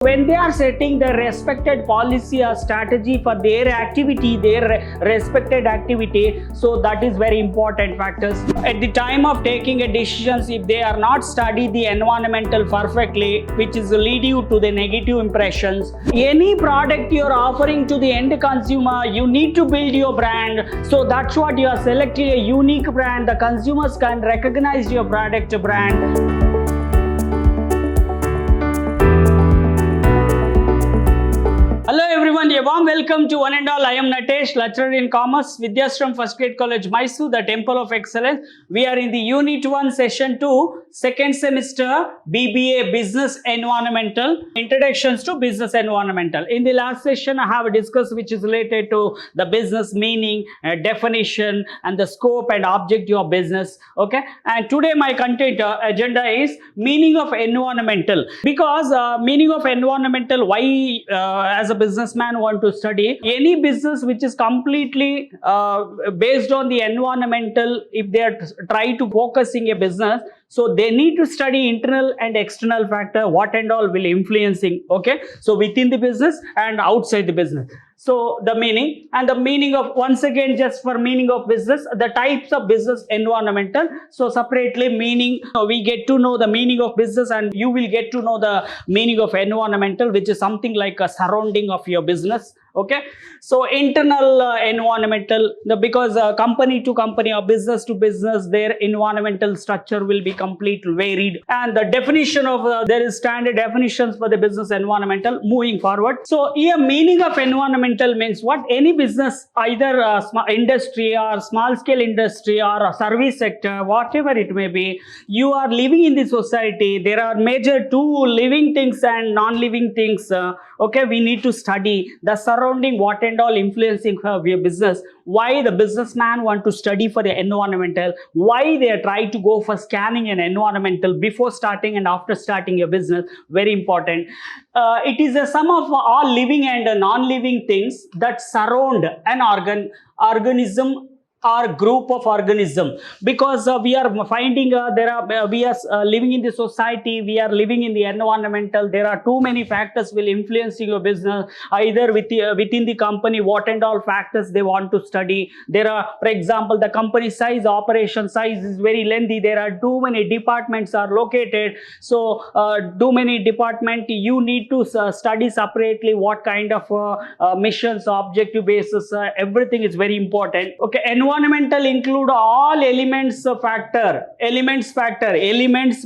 When they are setting their respected policy or strategy for their activity, their respected activity, so that is very important factors. At the time of taking a decisions, if they are not study the environmental perfectly, which is lead you to the negative impressions. Any product you are offering to the end consumer, you need to build your brand. So that's what you are selecting, a unique brand. The consumers can recognize your product brand. Hello everyone, a warm welcome to one and all. I am Natesh, lecturer in commerce, Vidhyaashram First Grade College, MYSURU, the Temple of Excellence. We are in the Unit 1, Session 2, second semester, B.B.A. Business Environmental, Introductions to Business Environmental. In the last session, I have discussed which is related to the business meaning, definition, and the scope and objective of business. Okay, and today my content agenda is meaning of environmental. Because meaning of environmental, why as a businessman want to study any business which is completely based on the environmental. If they are try to focusing a business, so they need to study internal and external factor, what and all will influencing. Okay, so within the business and outside the business. So the meaning of, once again, just for meaning of business, the types of business environmental. So separately meaning, we get to know the meaning of business and you will get to know the meaning of environmental, which is something like a surrounding of your business. Okay, so internal environmental, because company to company or business to business, their environmental structure will be completely varied, and the definition of there is standard definitions for the business environmental moving forward. So here meaning of environmental means what? Any business, either industry or small scale industry or a service sector, whatever it may be, you are living in the society. There are major two living things and non-living things. Okay, we need to study the surrounding, what and all influencing of your business. Why the businessman want to study for the environmental, why they try to go for scanning an environmental before starting and after starting your business. Very important. It is a sum of all living and non-living things that surround an organism or group of organism, because we are finding we are living in the society, we are living in the environmental. There are too many factors will influence your business, either within the company, what and all factors they want to study. There are, for example, the company size, operation size is very lengthy. There are too many departments are located, so too many department you need to study separately what kind of missions, objective basis, everything is very important. Okay, environmental include all elements factor. Elements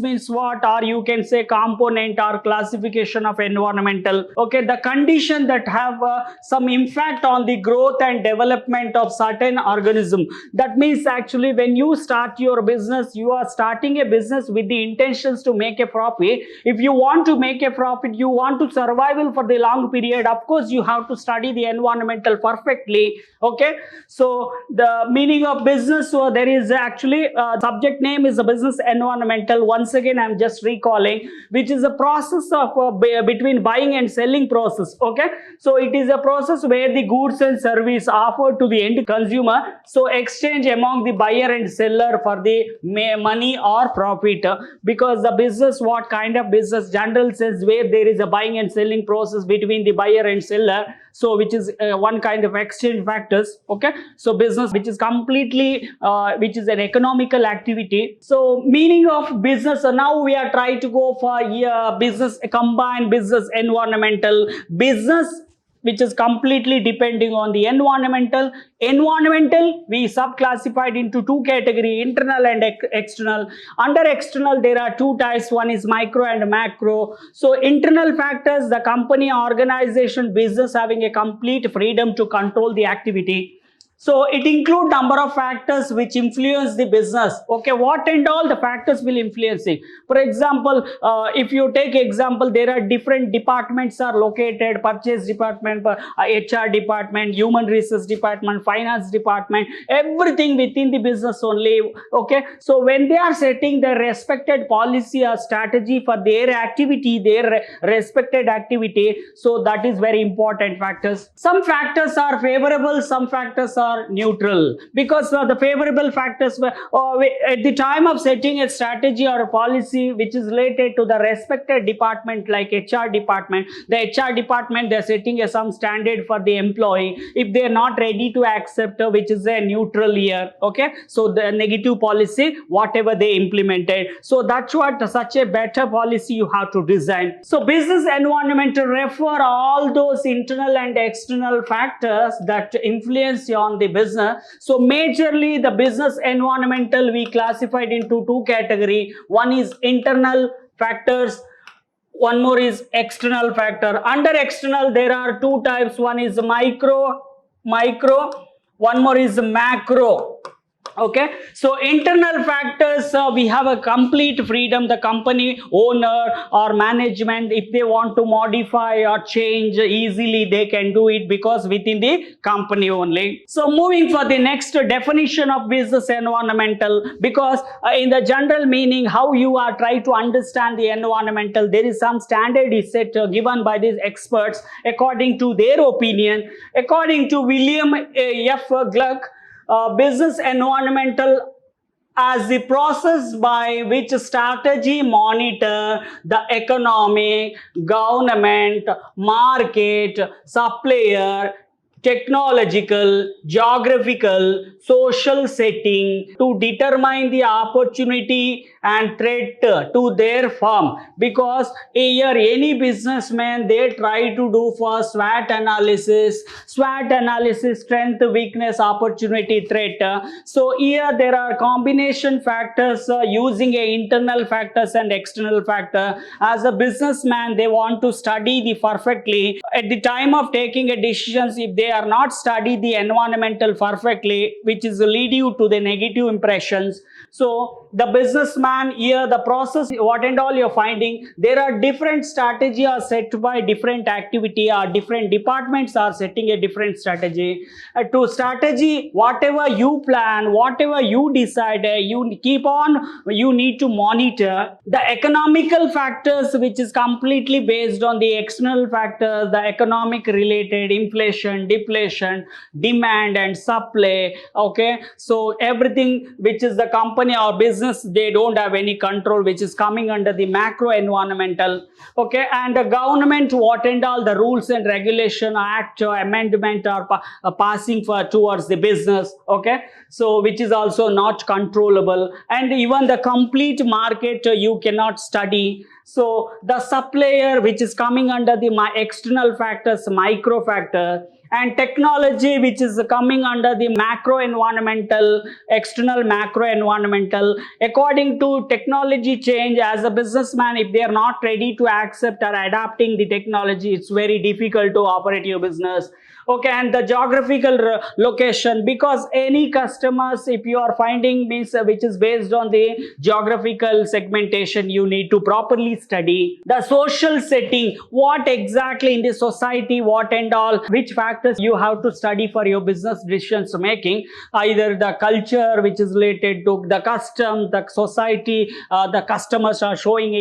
means what? Or you can say component or classification of environmental. Okay, the condition that have some impact on the growth and development of certain organism. That means actually when you start your business, you are starting a business with the intentions to make a profit. If you want to make a profit, you want to survival for the long period, of course you have to study the environmental perfectly. Okay, so the meaning of business, so there is actually subject name is a business environmental. Once again I'm just recalling, which is a process of between buying and selling process. Okay, so it is a process where the goods and service offered to the end consumer, so exchange among the buyer and seller for the money or profit. Because the business, what kind of business? General sense, where there is a buying and selling process between the buyer and seller, so which is one kind of exchange factors. Okay, so business which is completely which is an economical activity. So meaning of business, so now we are trying to go for business, combined business environmental. Business which is completely depending on the environmental. We subclassified into two categories, internal and external. Under external there are two types, one is micro and macro. So internal factors, the company, organization, business having a complete freedom to control the activity. So it includes number of factors which influence the business. Okay, what and all the factors will influence it. For example, if you take example, there are different departments are located: purchase department, HR department, human resource department, finance department, everything within the business only. Okay, so when they are setting their respected policy or strategy for their activity, their respected activity, so that is very important factors. Some factors are favorable, some factors are or neutral? Because the favorable factors were at the time of setting a strategy or a policy which is related to the respected department like HR department, the HR department, they're setting some standard for the employee. If they're not ready to accept which is a neutral here, okay, so the negative policy whatever they implemented, so that's what such a better policy you have to design. So business environment refer all those internal and external factors that influence on the business. So majorly the business environmental we classified into two category. One is internal factors, one more is external factor. Under external there are two types. One is micro, one more is macro. Okay, so internal factors, we have a complete freedom. The company owner or management, if they want to modify or change easily, they can do it because within the company only. So moving for the next definition of business environmental, because in the general meaning how you are trying to understand the environmental, there is some standard is set given by these experts according to their opinion. According to William F. Gluck, business environmental as the process by which strategy monitor the economic, government, market, supplier, technological, geographical, social setting to determine the opportunity and threat to their firm. Because here any businessman, they try to do first SWOT analysis, strength, weakness, opportunity, threat. So here there are combination factors using a internal factors and external factor. As a businessman, they want to study the perfectly at the time of taking a decisions. If they are not study the environmental perfectly, which is lead you to the negative impressions. So the businessman here, the process, what and all you're finding, there are different strategy are set by different activity, or different departments are setting a different strategy. To strategy, whatever you plan, whatever you decide, you keep on, you need to monitor the economical factors, which is completely based on the external factors, the economic related inflation, deflation, demand and supply. Okay, so everything which is the company or business, they don't have any control, which is coming under the macro environmental. Okay, and the government, what and all the rules and regulation, act or amendment are passing for towards the business. Okay, so which is also not controllable, and even the complete market you cannot study. So the supplier, which is coming under the external factors, micro factor, and technology, which is coming under the macro environmental, external macro environmental. According to technology change, as a businessman, if they are not ready to accept or adapting the technology, it's very difficult to operate your business. Okay, and the geographical location, because any customers, if you are finding means which is based on the geographical segmentation, you need to properly study the social setting, what exactly in the society, what and all, which factors you have to study for your business decisions making. Either the culture which is related to the custom, the society, the customers are showing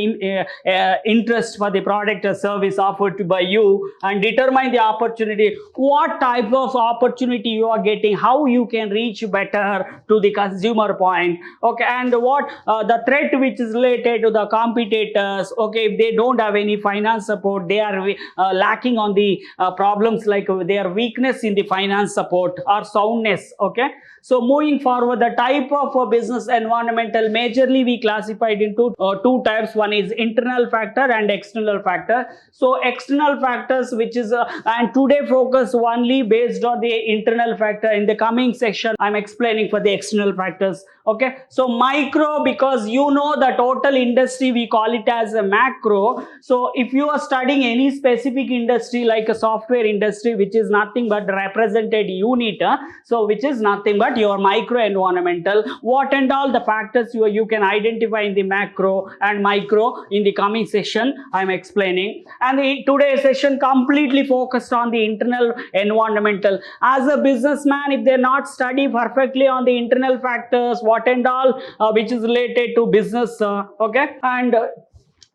interest for the product or service offered by you, and determine the opportunity, what type of opportunity you are getting, how you can reach better to the consumer point. Okay, and what the threat which is related to the competitors. Okay, if they don't have any finance support, they are lacking on the problems like their weakness in the finance support or soundness. Okay, so moving forward, the type of business environmental, majorly we classified into two types. One is internal factor and external factor. So external factors, which is and today focus only based on the internal factor. In the coming section, I'm explaining for the external factors. Okay, so micro, because you know the total industry, we call it as a macro. So if you are studying any specific industry like a software industry, which is nothing but represented unit, so which is nothing but your micro environmental, what and all the factors you can identify in the macro and micro. In the coming session I'm explaining, and the today's session completely focused on the internal environmental. As a businessman, if they not study perfectly on the internal factors, what and all which is related to business, okay, and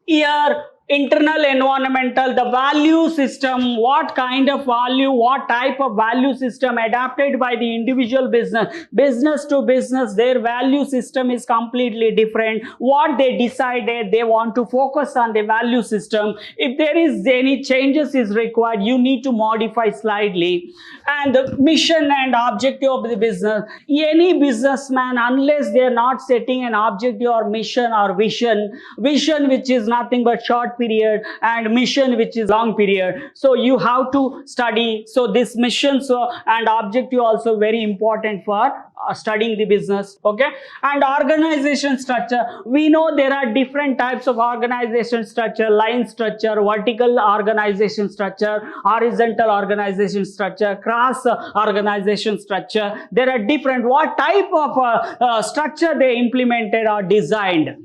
here internal environmental, the value system, what kind of value, what type of value system adapted by the individual business to business, their value system is completely different. What they decided, they want to focus on the value system. If there is any changes is required, you need to modify slightly. And the mission and objective of the business, any businessman, unless they are not setting an objective or mission or vision which is nothing but short period, and mission which is long period, so you have to study. So this mission and objective also very important for studying the business. Okay. And organization structure, we know there are different types of organization structure: line structure, vertical organization structure, horizontal organization structure, cross organization structure. There are different what type of structure they implemented or designed.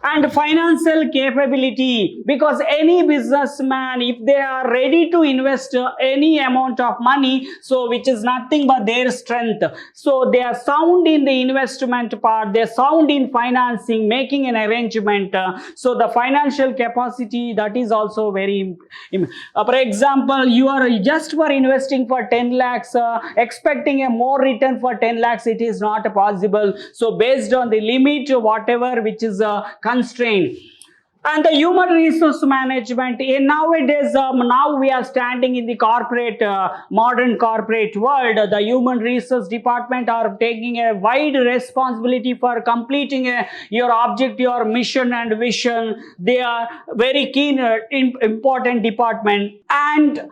And financial capability, because any businessman, if they are ready to invest any amount of money, so which is nothing but their strength, so they are sound in the investment part, they are sound in financing, making an arrangement. So the financial capacity, that is also very for example, you are just for investing for 10 lakhs, expecting a more return for 10 lakhs, it is not possible. So based on the limit, whatever which is constraint. And the human resource management, nowadays, now we are standing in the corporate, modern corporate world. The human resource department are taking a wide responsibility for completing your objective, your mission and vision. They are very keen, important department. And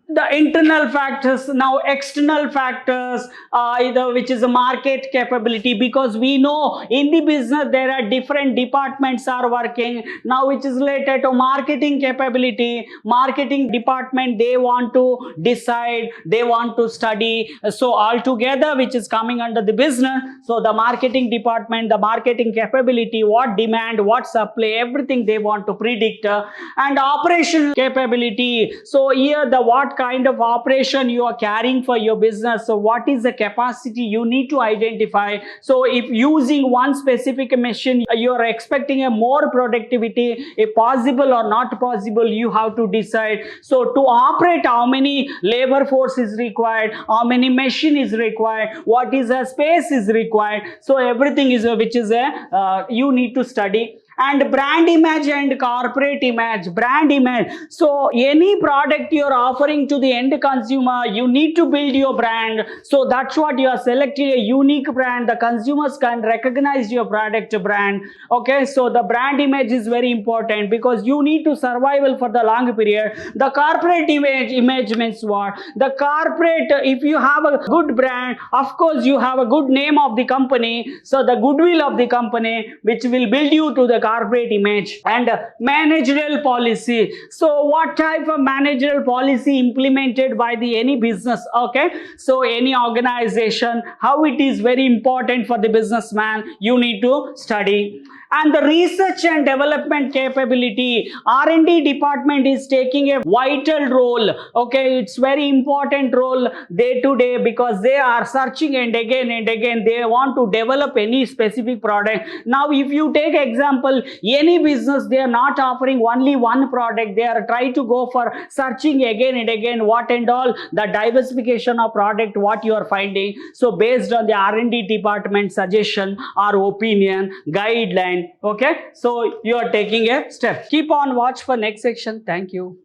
the internal factors, now external factors, either which is a market capability, because we know in the business there are different departments are working now, which is related to marketing capability. Marketing department, they want to decide, they want to study, so altogether which is coming under the business. So the marketing department, the marketing capability, what demand, what supply, everything they want to predict. And operational capability, so here the what kind of operation you are carrying for your business, so what is the capacity you need to identify. So if using one specific machine, you are expecting a more productivity, if possible or not possible, you have to decide. So to operate, how many labor force is required, how many machine is required, what is the space is required, so everything is which is a you need to study. And brand image and corporate image, brand image, so any product you are offering to the end consumer, you need to build your brand. So that's what you are selecting, a unique brand, the consumers can recognize your product brand. Okay, so the brand image is very important, because you need to survival for the long period. The corporate image means what? The corporate, if you have a good brand, of course you have a good name of the company, so the goodwill of the company which will build you to the corporate image. And managerial policy, so what type of managerial policy implemented by the any business. Okay, so any organization, how it is very important for the businessman, you need to study. And the research and development capability, R&D department is taking a vital role. Okay, it's very important role day to day, because they are searching and again they want to develop any specific product. Now if you take example, any business, they are not offering only one product, they are trying to go for searching again and again what and all the diversification of product what you are finding. So based on the R&D department suggestion or opinion, guideline. Okay, so you are taking a step. Keep on watch for next section. Thank you.